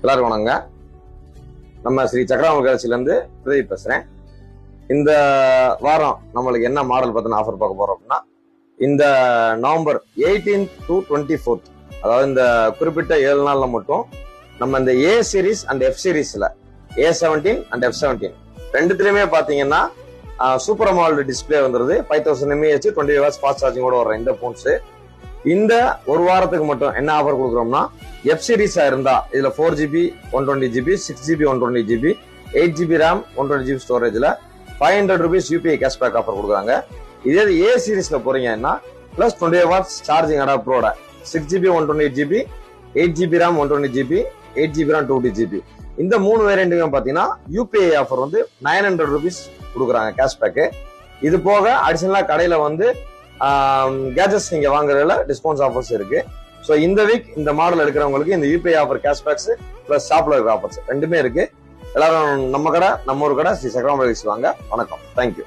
எல்லாரும் வணங்க. நம்ம ஸ்ரீ சக்கரா மொபைல்ஸ்ல இருந்து பிரதீப் பேசுறேன். இந்த வாரம் நம்மளுக்கு என்ன மாடல் பத்தின ஆஃபர் பார்க்க போறோம் அப்படின்னா, இந்த நவம்பர் 18th to 24th, அதாவது இந்த குறிப்பிட்ட 7 நாள்ல மட்டும் நம்ம இந்த ஏ சீரிஸ் அண்ட் எஃப் சீரிஸ்ல A17 அண்ட் F17 ரெண்டுத்திலுமே பாத்தீங்கன்னா சூப்பர் அமோலட் டிஸ்பிளே வந்துருது. 5000 mAh 20 hours ஃபாஸ்ட் சார்ஜிங்கோட வர இந்த போன்ஸ் இந்த ஒரு வாரத்துக்கு மட்டும் என்ன ஆஃபர் கொடுக்குறோம்னா, எஃப் சீரிஸா இருந்தா இதுல 4GB 120GB 6GB 120GB 8GB RAM 120GB ஸ்டோரேஜ்ல 500 rupees UPI கேஷ்பேக் ஆஃபர் கொடுக்குறாங்க. இதே ஏ சீரிஸ்ல போறீங்கன்னா பிளஸ் 20 watts சார்ஜிங் அடாப்டரோட 6GB 128GB 8GB RAM 120GB 8GB RAM 220GB இந்த 3 வேரியண்ட்டுக்கும் பாத்தீங்கன்னா UPI ஆஃபர் வந்து 900 rupees கொடுக்குறாங்க கேஷ்பேக். இது போக அடிஷனலா கடையில வந்து கேஜெட்ஸ் நீங்க வாங்குறதுல டிஸ்கவுண்ட் ஆஃபர்ஸ் இருக்கு. ஸோ இந்த வீக் இந்த மாடல் எடுக்கிறவங்களுக்கு இந்த UPI ஆஃபர் கேஷ்பேக்ஸ் பிளஸ் ஷாப்ல இருக்கிற ஆஃபர்ஸ் ரெண்டுமே இருக்கு. எல்லாரும் நம்ம கடை, நம்ம ஒரு கடை ஸ்ரீ சக்கரா மொபைல்ஸ் வாங்க. வணக்கம், தேங்க்யூ.